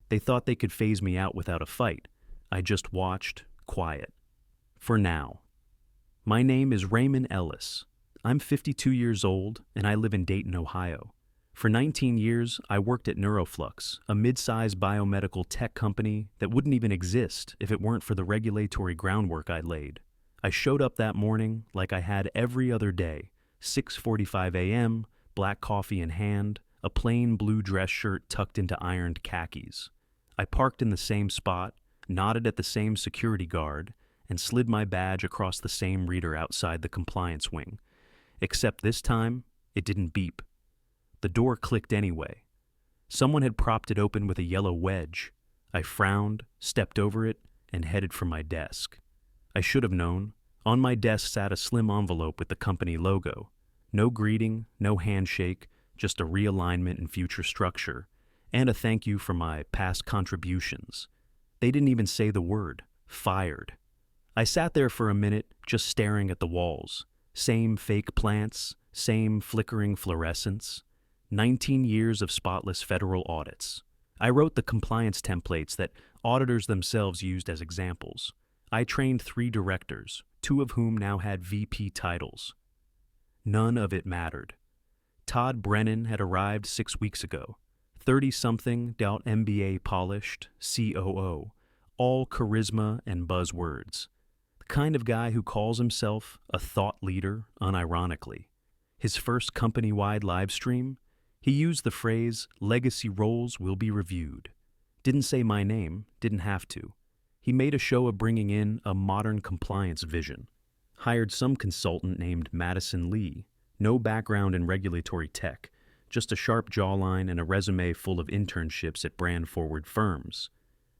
They thought they could phase me out without a fight. I just watched, quiet. For now. My name is Raymond Ellis. I'm 52 years old, and I live in Dayton, Ohio. For 19 years, I worked at Neuroflux, a mid-sized biomedical tech company that wouldn't even exist if it weren't for the regulatory groundwork I laid. I showed up that morning like I had every other day, 6:45 a.m., black coffee in hand, a plain blue dress shirt tucked into ironed khakis. I parked in the same spot, nodded at the same security guard, and slid my badge across the same reader outside the compliance wing. Except this time, it didn't beep. The door clicked anyway. Someone had propped it open with a yellow wedge. I frowned, stepped over it, and headed for my desk. I should have known. On my desk sat a slim envelope with the company logo. No greeting, no handshake, just a realignment and future structure, and a thank you for my past contributions. They didn't even say the word, fired. I sat there for a minute, just staring at the walls. Same fake plants, same flickering fluorescence. 19 years of spotless federal audits. I wrote the compliance templates that auditors themselves used as examples. I trained 3 directors, 2 of whom now had VP titles. None of it mattered. Todd Brennan had arrived 6 weeks ago. 30-something, MBA polished, COO, all charisma and buzzwords. The kind of guy who calls himself a thought leader unironically. His first company-wide live stream, he used the phrase, "Legacy roles will be reviewed." Didn't say my name, didn't have to. He made a show of bringing in a modern compliance vision. Hired some consultant named Madison Lee, no background in regulatory tech, just a sharp jawline and a resume full of internships at brand-forward firms.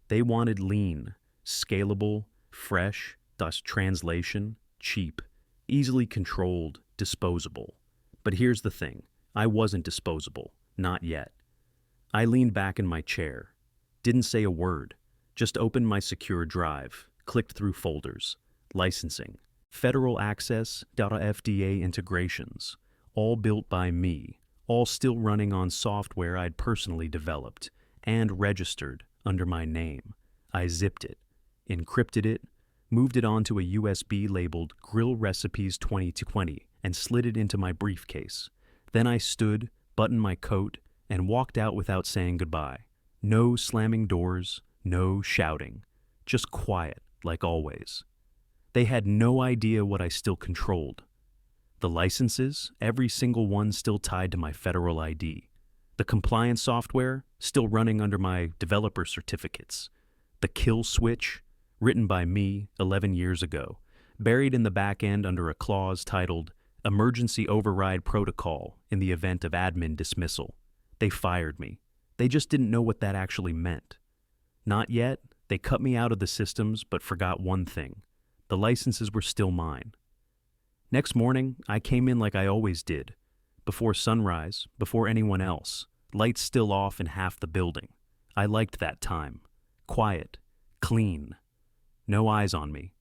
They wanted lean, scalable, fresh, thus translation, cheap, easily controlled, disposable. But here's the thing. I wasn't disposable. Not yet. I leaned back in my chair. Didn't say a word. Just opened my secure drive. Clicked through folders. Licensing. Federal access, .FDA integrations. All built by me. All still running on software I'd personally developed. And registered under my name. I zipped it. Encrypted it. Moved it onto a USB labeled Grill Recipes 2020 and slid it into my briefcase. Then I stood, buttoned my coat, and walked out without saying goodbye. No slamming doors, no shouting. Just quiet, like always. They had no idea what I still controlled. The licenses, every single one still tied to my federal ID. The compliance software, still running under my developer certificates. The kill switch, written by me 11 years ago, buried in the back end under a clause titled Emergency Override Protocol in the event of admin dismissal. They fired me. They just didn't know what that actually meant. Not yet. They cut me out of the systems, but forgot one thing. The licenses were still mine. Next morning, I came in like I always did. Before sunrise, before anyone else. Lights still off in half the building. I liked that time. Quiet. Clean. No eyes on me.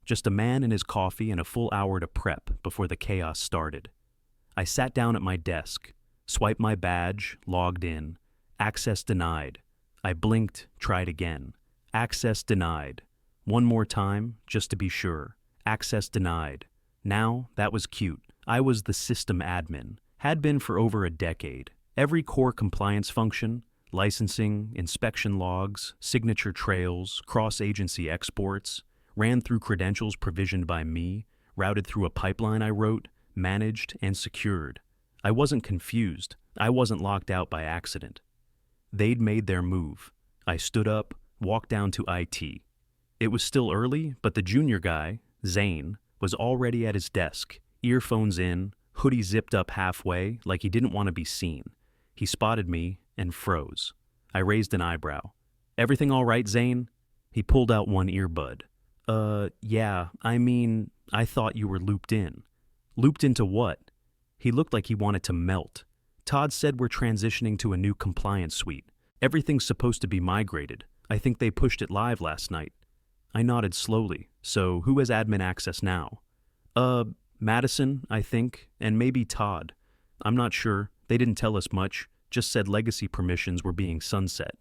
Just a man and his coffee and a full hour to prep before the chaos started. I sat down at my desk, swiped my badge, logged in. Access denied. I blinked, tried again. Access denied. One more time, just to be sure. Access denied. Now, that was cute. I was the system admin. Had been for over a decade. Every core compliance function, licensing, inspection logs, signature trails, cross-agency exports, ran through credentials provisioned by me, routed through a pipeline I wrote, managed, and secured. I wasn't confused. I wasn't locked out by accident. They'd made their move. I stood up, walked down to IT. It was still early, but the junior guy, Zane, was already at his desk, earphones in, hoodie zipped up halfway like he didn't want to be seen. He spotted me and froze. I raised an eyebrow. "Everything all right, Zane?" He pulled out one earbud. Yeah, I thought you were looped in." "Looped into what?" He looked like he wanted to melt. "Todd said we're transitioning to a new compliance suite. Everything's supposed to be migrated. I think they pushed it live last night." I nodded slowly. "So who has admin access now?" Madison, I think, and maybe Todd. I'm not sure. They didn't tell us much, just said legacy permissions were being sunset."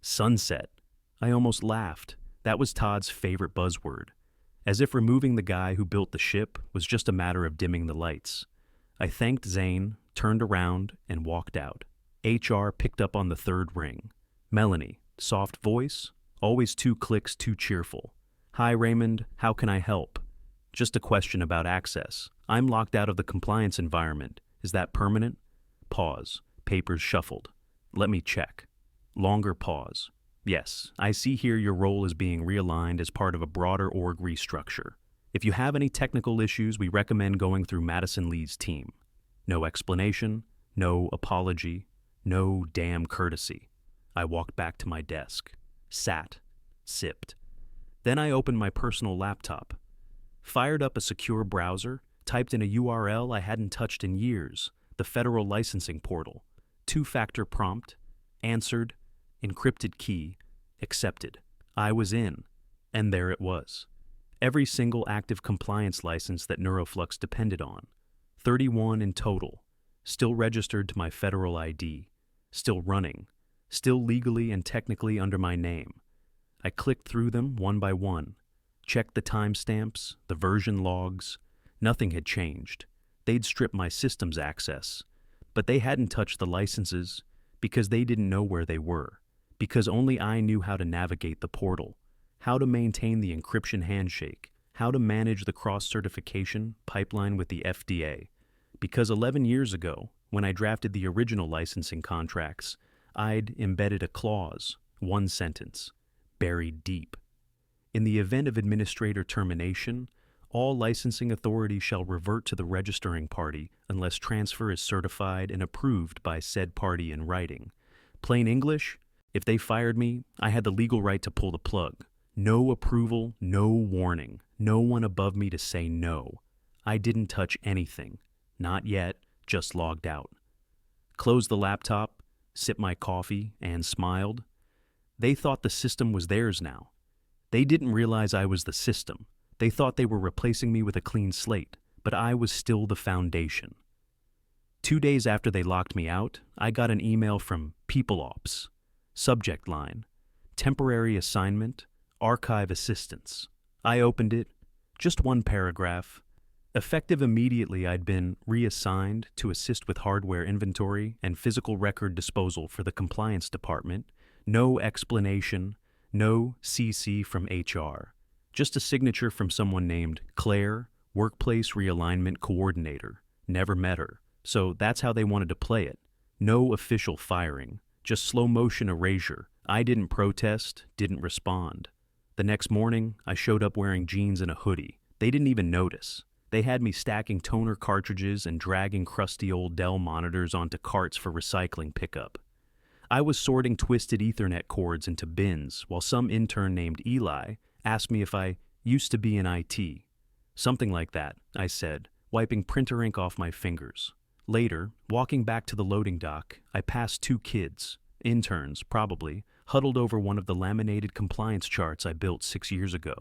Sunset. I almost laughed. That was Todd's favorite buzzword. As if removing the guy who built the ship was just a matter of dimming the lights. I thanked Zane, turned around, and walked out. HR picked up on the third ring. Melanie, soft voice, always 2 clicks too cheerful. Hi Raymond, how can I help? Just a question about access. I'm locked out of the compliance environment. Is that permanent? Pause. Papers shuffled. Let me check. Longer pause. Yes, I see here your role is being realigned as part of a broader org restructure. If you have any technical issues, we recommend going through Madison Lee's team. No explanation, no apology, no damn courtesy. I walked back to my desk, sat, sipped. Then I opened my personal laptop, fired up a secure browser, typed in a URL I hadn't touched in years, the federal licensing portal, 2-factor prompt, answered, encrypted key, accepted. I was in, and there it was. Every single active compliance license that Neuroflux depended on. 31 in total, still registered to my federal ID, still running, still legally and technically under my name. I clicked through them one by one, checked the timestamps, the version logs. Nothing had changed. They'd stripped my system's access, but they hadn't touched the licenses because they didn't know where they were, because only I knew how to navigate the portal, how to maintain the encryption handshake, how to manage the cross-certification pipeline with the FDA. Because 11 years ago, when I drafted the original licensing contracts, I'd embedded a clause, 1 sentence, buried deep. In the event of administrator termination, all licensing authority shall revert to the registering party unless transfer is certified and approved by said party in writing. Plain English, if they fired me, I had the legal right to pull the plug. No approval, no warning, no one above me to say no. I didn't touch anything. Not yet, just logged out. Closed the laptop, sipped my coffee, and smiled. They thought the system was theirs now. They didn't realize I was the system. They thought they were replacing me with a clean slate, but I was still the foundation. 2 days after they locked me out, I got an email from PeopleOps. Subject line, temporary assignment, archive assistance. I opened it, just 1 paragraph. Effective immediately, I'd been reassigned to assist with hardware inventory and physical record disposal for the compliance department. No explanation, no CC from HR. Just a signature from someone named Claire, Workplace Realignment Coordinator. Never met her. So that's how they wanted to play it. No official firing, just slow motion erasure. I didn't protest, didn't respond. The next morning, I showed up wearing jeans and a hoodie. They didn't even notice. They had me stacking toner cartridges and dragging crusty old Dell monitors onto carts for recycling pickup. I was sorting twisted Ethernet cords into bins while some intern named Eli asked me if I used to be in IT. Something like that, I said, wiping printer ink off my fingers. Later, walking back to the loading dock, I passed 2 kids, interns probably, huddled over one of the laminated compliance charts I built 6 years ago.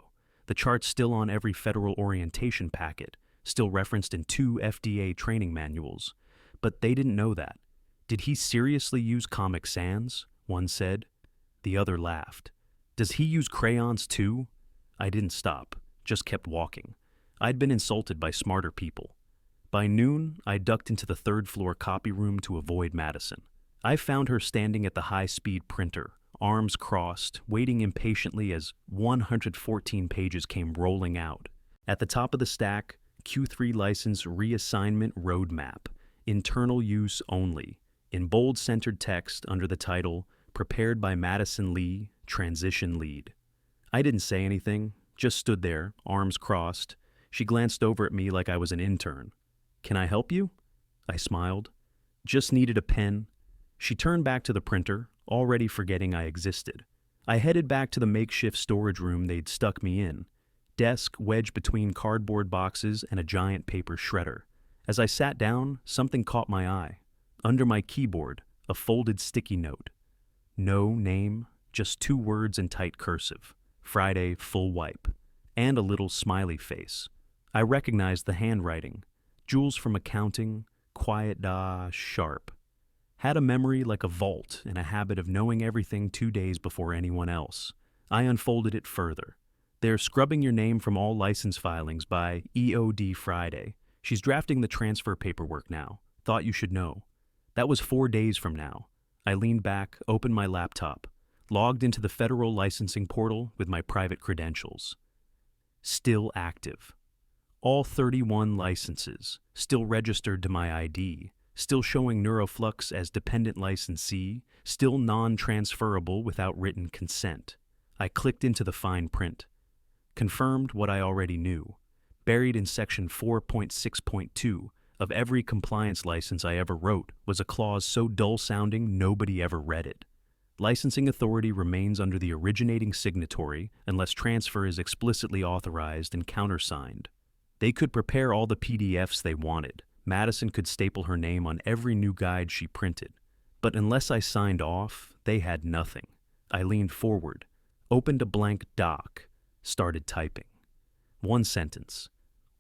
The chart's still on every federal orientation packet, still referenced in 2 FDA training manuals. But they didn't know that. Did he seriously use Comic Sans? One said. The other laughed. Does he use crayons too? I didn't stop, just kept walking. I'd been insulted by smarter people. By noon, I ducked into the 3rd floor copy room to avoid Madison. I found her standing at the high-speed printer, arms crossed, waiting impatiently as 114 pages came rolling out. At the top of the stack, Q3 license reassignment roadmap, internal use only, in bold-centered text under the title, Prepared by Madison Lee, Transition Lead. I didn't say anything, just stood there, arms crossed. She glanced over at me like I was an intern. Can I help you? I smiled. Just needed a pen. She turned back to the printer, already forgetting I existed. I headed back to the makeshift storage room they'd stuck me in, desk wedged between cardboard boxes and a giant paper shredder. As I sat down, something caught my eye. Under my keyboard, a folded sticky note. No name, just 2 words in tight cursive. Friday full wipe. And a little smiley face. I recognized the handwriting. Jules from accounting, quiet, sharp. Had a memory like a vault and a habit of knowing everything 2 days before anyone else. I unfolded it further. They're scrubbing your name from all license filings by EOD Friday. She's drafting the transfer paperwork now. Thought you should know. That was 4 days from now. I leaned back, opened my laptop, logged into the federal licensing portal with my private credentials. Still active. All 31 licenses, still registered to my ID, still showing Neuroflux as dependent licensee, still non-transferable without written consent. I clicked into the fine print. Confirmed what I already knew. Buried in section 4.6.2 of every compliance license I ever wrote was a clause so dull-sounding nobody ever read it. Licensing authority remains under the originating signatory unless transfer is explicitly authorized and countersigned. They could prepare all the PDFs they wanted. Madison could staple her name on every new guide she printed. But unless I signed off, they had nothing. I leaned forward, opened a blank doc, started typing. One sentence.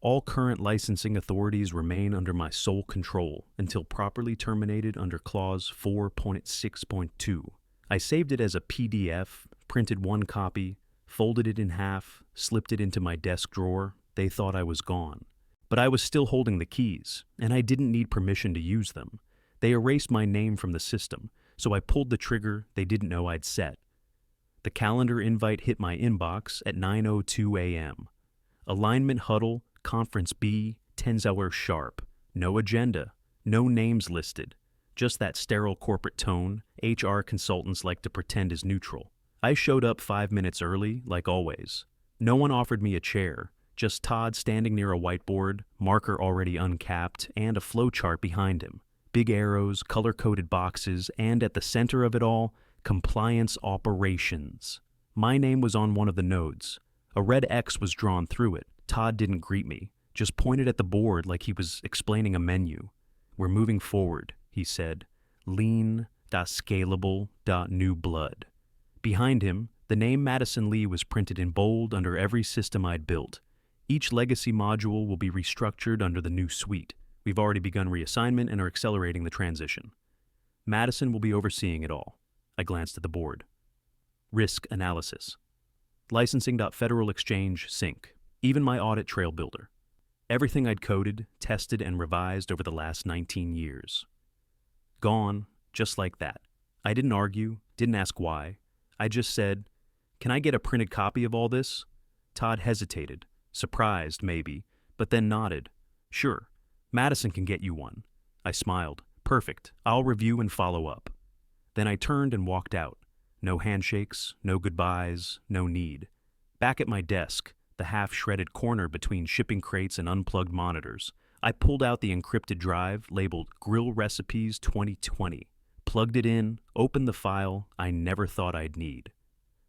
All current licensing authorities remain under my sole control until properly terminated under clause 4.6.2. I saved it as a PDF, printed one copy, folded it in half, slipped it into my desk drawer. They thought I was gone. But I was still holding the keys, and I didn't need permission to use them. They erased my name from the system, so I pulled the trigger they didn't know I'd set. The calendar invite hit my inbox at 9:02 a.m. Alignment huddle, conference B, 10 hours sharp. No agenda, no names listed. Just that sterile corporate tone HR consultants like to pretend is neutral. I showed up 5 minutes early, like always. No one offered me a chair, just Todd standing near a whiteboard, marker already uncapped, and a flowchart behind him. Big arrows, color-coded boxes, and at the center of it all, compliance operations. My name was on one of the nodes. A red X was drawn through it. Todd didn't greet me, just pointed at the board like he was explaining a menu. We're moving forward, he said. Lean.scalable.new blood. Behind him, the name Madison Lee was printed in bold under every system I'd built. Each legacy module will be restructured under the new suite. We've already begun reassignment and are accelerating the transition. Madison will be overseeing it all. I glanced at the board. Risk analysis. Licensing.Federal Exchange sync. Even my audit trail builder. Everything I'd coded, tested, and revised over the last 19 years. Gone, just like that. I didn't argue, didn't ask why. I just said, "Can I get a printed copy of all this?" Todd hesitated, surprised maybe, but then nodded. "Sure, Madison can get you one." I smiled. "Perfect, I'll review and follow up." Then I turned and walked out. No handshakes, no goodbyes, no need. Back at my desk, the half-shredded corner between shipping crates and unplugged monitors, I pulled out the encrypted drive labeled Grill Recipes 2020, plugged it in, opened the file I never thought I'd need.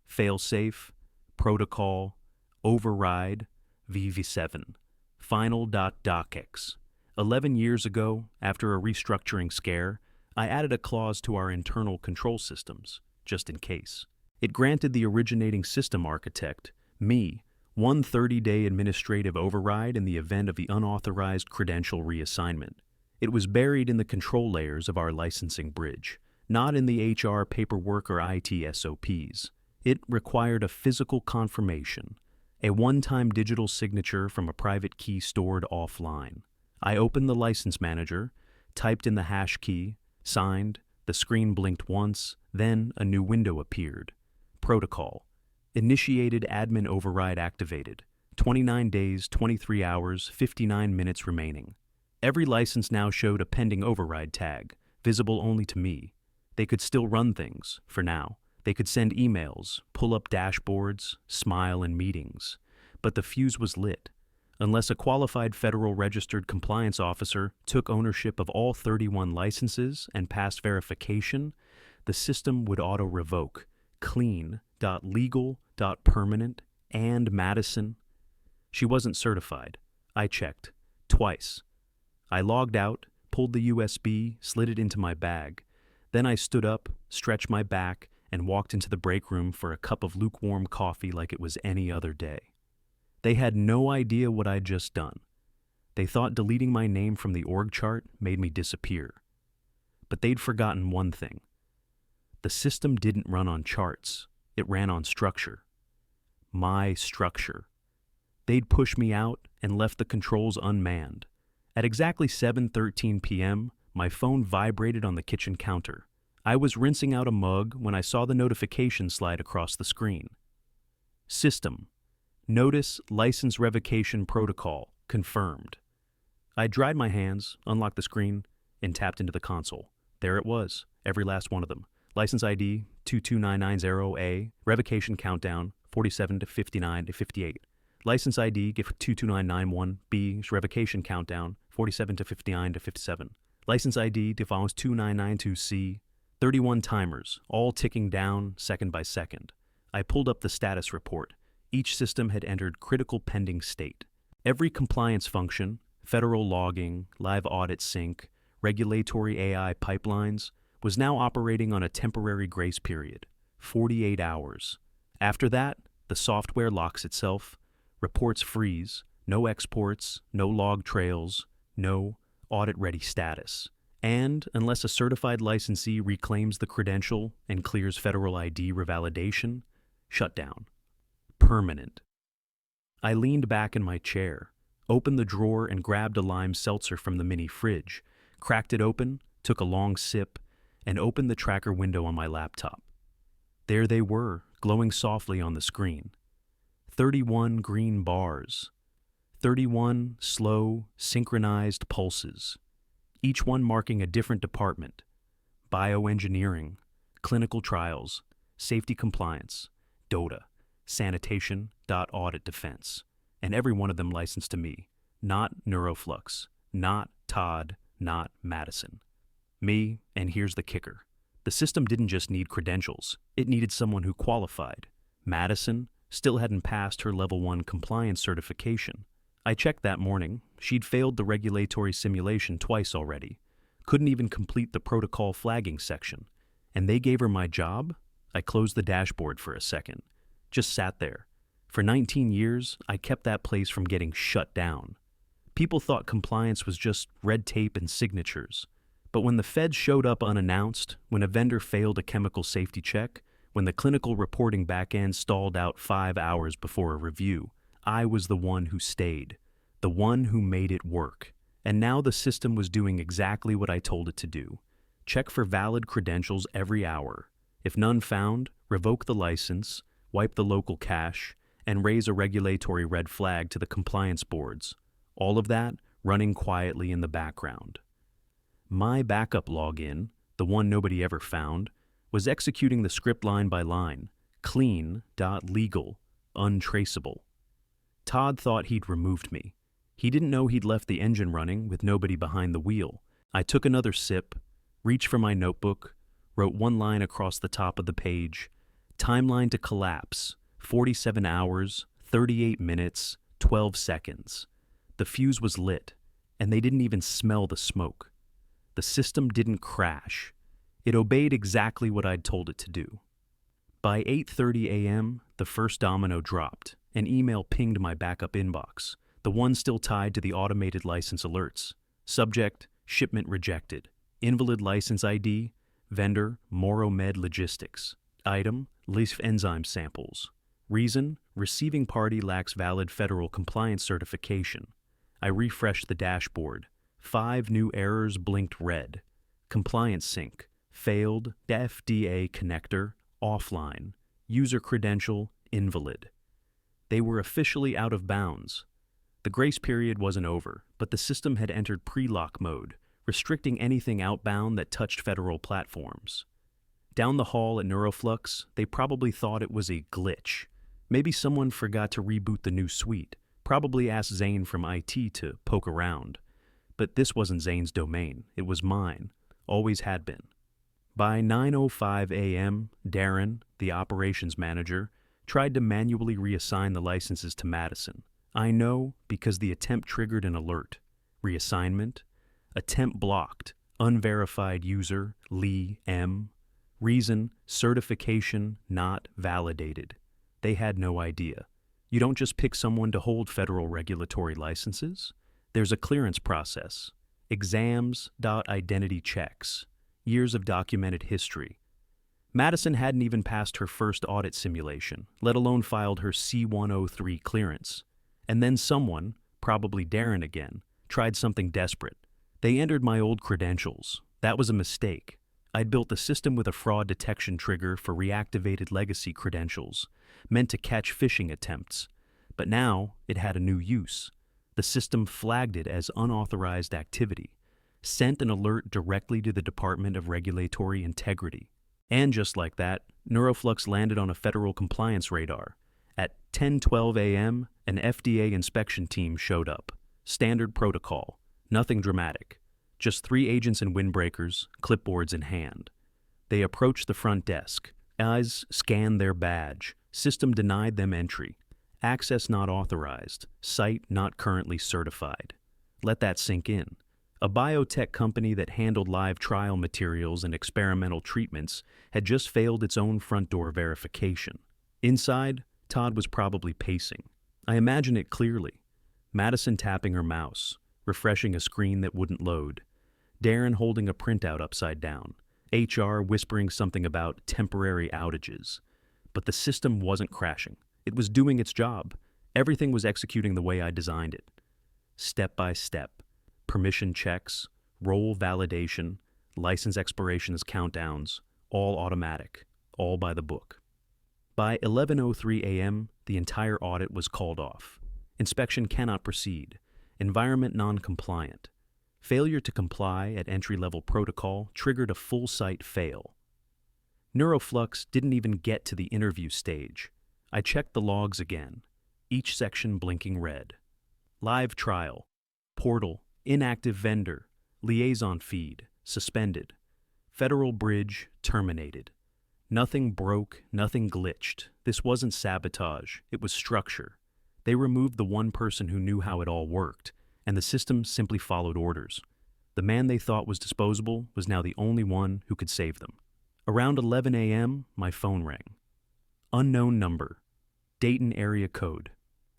Failsafe, protocol, override, VV7, final.docx. 11 years ago, after a restructuring scare, I added a clause to our internal control systems, just in case. It granted the originating system architect, me, one 30-day administrative override in the event of the unauthorized credential reassignment. It was buried in the control layers of our licensing bridge, not in the HR paperwork or IT SOPs. It required a physical confirmation, a one-time digital signature from a private key stored offline. I opened the license manager, typed in the hash key, signed, the screen blinked once, then a new window appeared. Protocol. Initiated admin override activated. 29 days, 23 hours, 59 minutes remaining. Every license now showed a pending override tag, visible only to me. They could still run things, for now. They could send emails, pull up dashboards, smile in meetings. But the fuse was lit. Unless a qualified federal registered compliance officer took ownership of all 31 licenses and passed verification, the system would auto-revoke. Clean.legal.permanent and Madison. She wasn't certified. I checked. Twice. I logged out, pulled the USB, slid it into my bag. Then I stood up, stretched my back, and walked into the break room for a cup of lukewarm coffee like it was any other day. They had no idea what I'd just done. They thought deleting my name from the org chart made me disappear. but they'd forgotten one thing. The system didn't run on charts. It ran on structure. My structure. They'd pushed me out and left the controls unmanned. At exactly 7:13 p.m., my phone vibrated on the kitchen counter. I was rinsing out a mug when I saw the notification slide across the screen. System. Notice License Revocation Protocol confirmed. I dried my hands, unlocked the screen, and tapped into the console. There it was, every last one of them. License ID 22990A, revocation countdown 47 to 59 to 58. License ID 22991B, revocation countdown 47 to 59 to 57. License ID defaults 2992C, 31 timers, all ticking down second by second. I pulled up the status report. Each system had entered critical pending state. Every compliance function, federal logging, live audit sync, regulatory AI pipelines, was now operating on a temporary grace period, 48 hours. After that, the software locks itself, reports freeze, no exports, no log trails, no audit-ready status. And, unless a certified licensee reclaims the credential and clears federal ID revalidation, shutdown. Permanent. I leaned back in my chair, opened the drawer and grabbed a lime seltzer from the mini fridge, cracked it open, took a long sip, and opened the tracker window on my laptop. There they were, glowing softly on the screen. 31 green bars. 31 slow, synchronized pulses, each one marking a different department: bioengineering, clinical trials, safety compliance, DOTA, sanitation, audit defense, and every one of them licensed to me, not Neuroflux, not Todd, not Madison. Me, and here's the kicker. The system didn't just need credentials, it needed someone who qualified. Madison still hadn't passed her Level 1 compliance certification. I checked that morning. She'd failed the regulatory simulation twice already. Couldn't even complete the protocol flagging section. And they gave her my job? I closed the dashboard for a second. Just sat there. For 19 years, I kept that place from getting shut down. People thought compliance was just red tape and signatures. But when the feds showed up unannounced, when a vendor failed a chemical safety check, when the clinical reporting backend stalled out 5 hours before a review, I was the one who stayed, the one who made it work. And now the system was doing exactly what I told it to do. Check for valid credentials every hour. If none found, revoke the license, wipe the local cache, and raise a regulatory red flag to the compliance boards. All of that running quietly in the background. My backup login, the one nobody ever found, was executing the script line by line, clean.legal, untraceable. Todd thought he'd removed me. He didn't know he'd left the engine running with nobody behind the wheel. I took another sip, reached for my notebook, wrote one line across the top of the page: timeline to collapse, 47 hours, 38 minutes, 12 seconds. The fuse was lit, and they didn't even smell the smoke. The system didn't crash. It obeyed exactly what I'd told it to do. By 8:30 a.m., the first domino dropped. An email pinged my backup inbox, the one still tied to the automated license alerts. Subject: shipment rejected. Invalid license ID: vendor Moromed Logistics. Item: leaf enzyme samples. Reason: receiving party lacks valid federal compliance certification. I refreshed the dashboard. 5 new errors blinked red. Compliance sync: failed, FDA connector, offline, user credential, invalid. They were officially out of bounds. The grace period wasn't over, but the system had entered pre-lock mode, restricting anything outbound that touched federal platforms. Down the hall at Neuroflux, they probably thought it was a glitch. Maybe someone forgot to reboot the new suite, probably asked Zane from IT to poke around. But this wasn't Zane's domain, it was mine, always had been. By 9:05 a.m., Darren, the operations manager, tried to manually reassign the licenses to Madison. I know because the attempt triggered an alert. Reassignment. Attempt blocked. Unverified user, Lee M. Reason: certification not validated. They had no idea. You don't just pick someone to hold federal regulatory licenses. There's a clearance process. Exams.identity checks. years of documented history. Madison hadn't even passed her first audit simulation, let alone filed her C-103 clearance. And then someone, probably Darren again, tried something desperate. They entered my old credentials. That was a mistake. I'd built a system with a fraud detection trigger for reactivated legacy credentials, meant to catch phishing attempts. But now it had a new use. The system flagged it as unauthorized activity, sent an alert directly to the Department of Regulatory Integrity. And just like that, Neuroflux landed on a federal compliance radar. At 10:12 a.m., an FDA inspection team showed up. Standard protocol, nothing dramatic. Just 3 agents in windbreakers, clipboards in hand. They approached the front desk. Eyes scanned their badge. System denied them entry. Access not authorized. Site not currently certified. Let that sink in. A biotech company that handled live trial materials and experimental treatments had just failed its own front door verification. Inside, Todd was probably pacing. I imagine it clearly. Madison tapping her mouse, refreshing a screen that wouldn't load. Darren holding a printout upside down. HR whispering something about temporary outages. But the system wasn't crashing. It was doing its job. Everything was executing the way I designed it. Step by step. Permission checks, role validation, license expirations countdowns, all automatic, all by the book. By 11:03 a.m., the entire audit was called off. Inspection cannot proceed. Environment non-compliant. Failure to comply at entry-level protocol triggered a full site fail. Neuroflux didn't even get to the interview stage. I checked the logs again, each section blinking red. Live trial, portal, inactive vendor, liaison feed, suspended. Federal bridge, terminated. Nothing broke, nothing glitched. This wasn't sabotage, it was structure. They removed the one person who knew how it all worked, and the system simply followed orders. The man they thought was disposable was now the only one who could save them. Around 11 a.m., my phone rang. Unknown number. Dayton area code.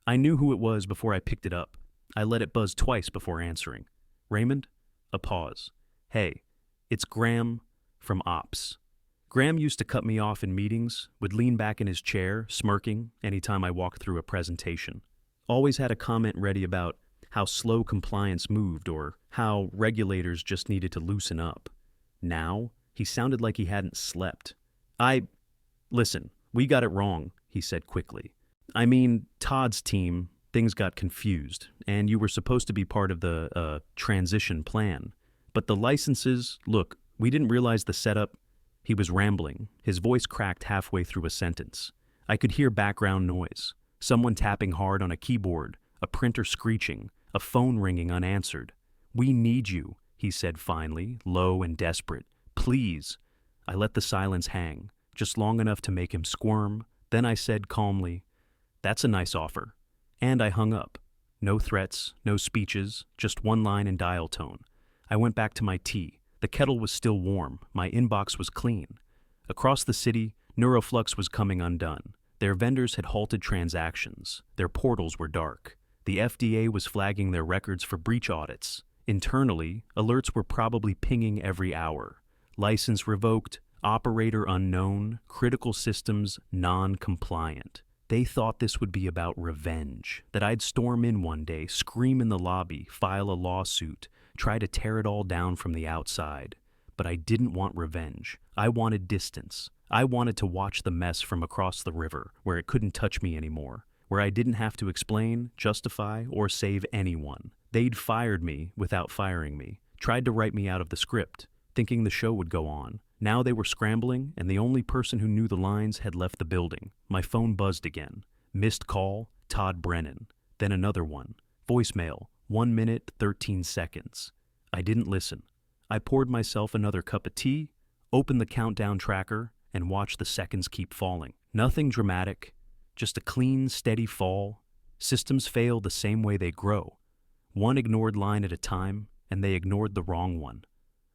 I knew who it was before I picked it up. I let it buzz twice before answering. Raymond? A pause. Hey, it's Graham from Ops. Graham used to cut me off in meetings, would lean back in his chair, smirking, anytime I walked through a presentation. Always had a comment ready about how slow compliance moved or how regulators just needed to loosen up. Now, he sounded like he hadn't slept. Listen, we got it wrong, he said quickly. I mean, Todd's team, things got confused, and you were supposed to be part of the transition plan. But the licenses, look, we didn't realize the setup. He was rambling. His voice cracked halfway through a sentence. I could hear background noise. Someone tapping hard on a keyboard, a printer screeching, a phone ringing unanswered. We need you, he said finally, low and desperate. Please. I let the silence hang, just long enough to make him squirm. Then I said calmly, that's a nice offer. And I hung up. No threats, no speeches, just one line in dial tone. I went back to my tea. The kettle was still warm. My inbox was clean. Across the city, Neuroflux was coming undone. Their vendors had halted transactions. Their portals were dark. The FDA was flagging their records for breach audits. Internally, alerts were probably pinging every hour. License revoked, operator unknown, critical systems non-compliant. They thought this would be about revenge, that I'd storm in one day, scream in the lobby, file a lawsuit, try to tear it all down from the outside. But I didn't want revenge. I wanted distance. I wanted to watch the mess from across the river, where it couldn't touch me anymore, where I didn't have to explain, justify, or save anyone. They'd fired me without firing me, tried to write me out of the script, thinking the show would go on. Now they were scrambling, and the only person who knew the lines had left the building. My phone buzzed again. Missed call, Todd Brennan. Then another one. Voicemail, 1 minute, 13 seconds. I didn't listen. I poured myself another cup of tea, opened the countdown tracker, and watched the seconds keep falling. Nothing dramatic, just a clean, steady fall. Systems fail the same way they grow. One ignored line at a time, and they ignored the wrong one.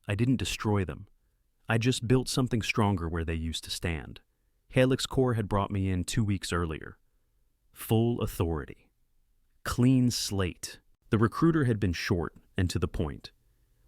I didn't destroy them. I just built something stronger where they used to stand. Helix Core had brought me in 2 weeks earlier. Full authority. Clean slate. The recruiter had been short and to the point.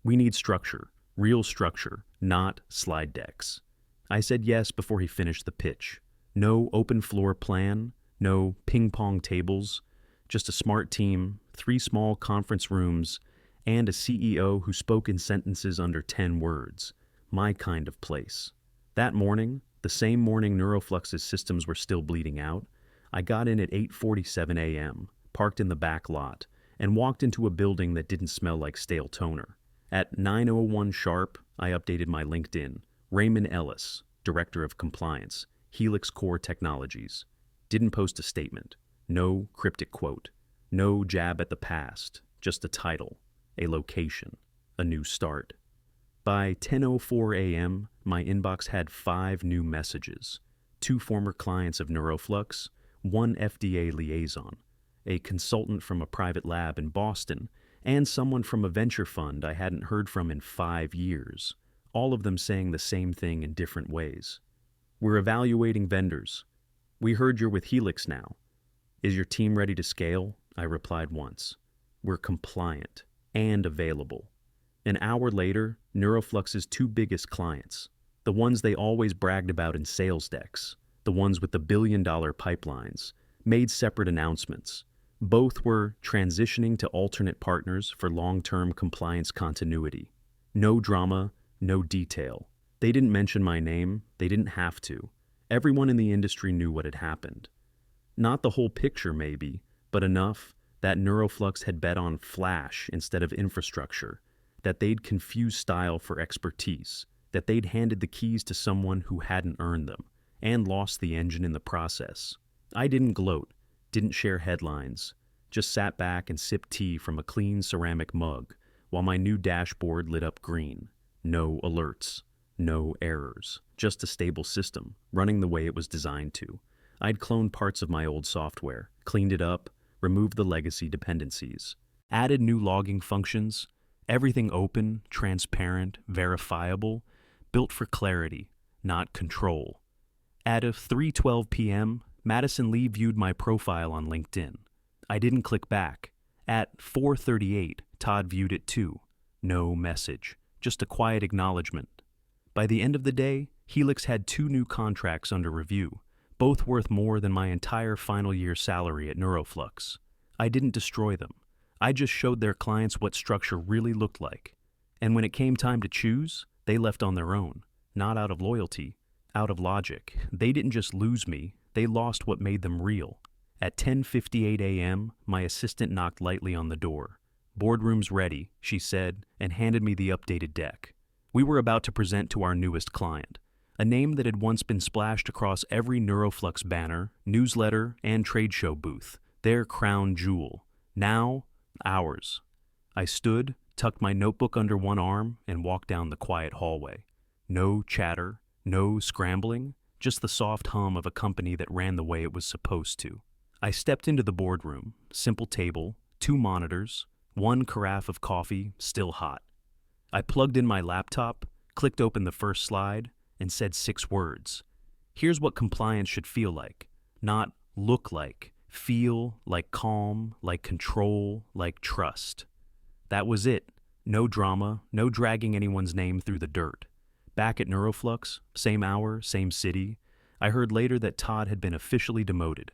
We need structure. Real structure, not slide decks. I said yes before he finished the pitch. No open floor plan, no ping pong tables, just a smart team, 3 small conference rooms, and a CEO who spoke in sentences under 10 words. My kind of place. That morning, the same morning Neuroflux's systems were still bleeding out, I got in at 8:47 a.m., parked in the back lot, and walked into a building that didn't smell like stale toner. At 9:01 sharp, I updated my LinkedIn. Raymond Ellis, Director of Compliance, Helix Core Technologies. Didn't post a statement. No cryptic quote. No jab at the past. Just a title, a location, a new start. By 10:04 a.m., my inbox had 5 new messages. 2 former clients of Neuroflux, 1 FDA liaison, a consultant from a private lab in Boston, and someone from a venture fund I hadn't heard from in 5 years, all of them saying the same thing in different ways. We're evaluating vendors. We heard you're with Helix now. Is your team ready to scale? I replied once. We're compliant and available. An hour later, Neuroflux's 2 biggest clients, the ones they always bragged about in sales decks, the ones with the billion-dollar pipelines, made separate announcements. Both were transitioning to alternate partners for long-term compliance continuity. No drama, no detail. They didn't mention my name, they didn't have to. Everyone in the industry knew what had happened. Not the whole picture maybe, but enough that Neuroflux had bet on flash instead of infrastructure, that they'd confused style for expertise, that they'd handed the keys to someone who hadn't earned them, and lost the engine in the process. I didn't gloat, didn't share headlines, just sat back and sipped tea from a clean ceramic mug while my new dashboard lit up green. No alerts, no errors, just a stable system, running the way it was designed to. I'd cloned parts of my old software, cleaned it up, removed the legacy dependencies, added new logging functions, everything open, transparent, verifiable, built for clarity, not control. At 3:12 p.m., Madison Lee viewed my profile on LinkedIn. I didn't click back. At 4:38, Todd viewed it too. No message, just a quiet acknowledgement. By the end of the day, Helix had 2 new contracts under review, both worth more than my entire final year salary at Neuroflux. I didn't destroy them. I just showed their clients what structure really looked like. And when it came time to choose, they left on their own, not out of loyalty, out of logic. They didn't just lose me, they lost what made them real. At 10:58 a.m., my assistant knocked lightly on the door. "Boardroom's ready," she said, and handed me the updated deck. We were about to present to our newest client, a name that had once been splashed across every Neuroflux banner, newsletter, and trade show booth, their crown jewel. Now, ours. I stood, tucked my notebook under one arm, and walked down the quiet hallway. No chatter, no scrambling, just the soft hum of a company that ran the way it was supposed to. I stepped into the boardroom, simple table, 2 monitors, 1 carafe of coffee, still hot. I plugged in my laptop, clicked open the first slide, and said 6 words. Here's what compliance should feel like, not look like, feel like calm, like control, like trust. That was it. No drama, no dragging anyone's name through the dirt. Back at Neuroflux, same hour, same city, I heard later that Todd had been officially demoted.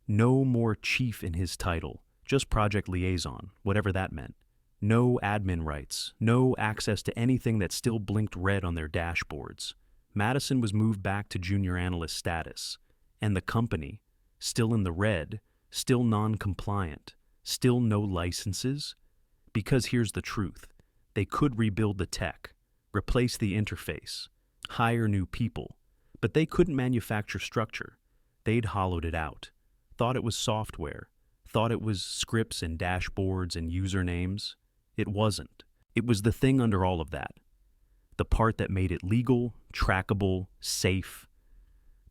No more chief in his title, just project liaison, whatever that meant. No admin rights, no access to anything that still blinked red on their dashboards. Madison was moved back to junior analyst status, and the company, still in the red, still non-compliant, still no licenses. Because here's the truth, they could rebuild the tech, replace the interface, hire new people, but they couldn't manufacture structure. They'd hollowed it out, thought it was software, thought it was scripts and dashboards and usernames. It wasn't. It was the thing under all of that. The part that made it legal, trackable, safe.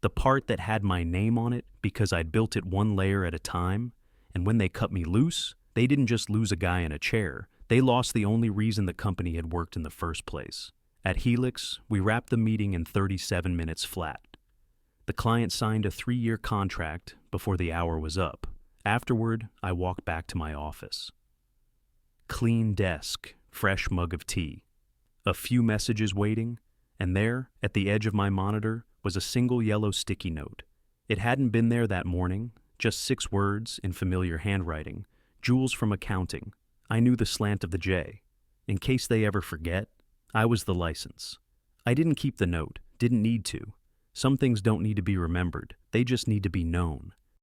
The part that had my name on it because I'd built it 1 layer at a time, and when they cut me loose, they didn't just lose a guy in a chair. They lost the only reason the company had worked in the first place. At Helix, we wrapped the meeting in 37 minutes flat. The client signed a 3-year contract before the hour was up. Afterward, I walked back to my office. Clean desk, fresh mug of tea. a few messages waiting, and there, at the edge of my monitor, was a single yellow sticky note. It hadn't been there that morning, just 6 words in familiar handwriting. Jules from accounting. I knew the slant of the J. In case they ever forget, I was the license. I didn't keep the note, didn't need to. Some things don't need to be remembered, they just need to be known.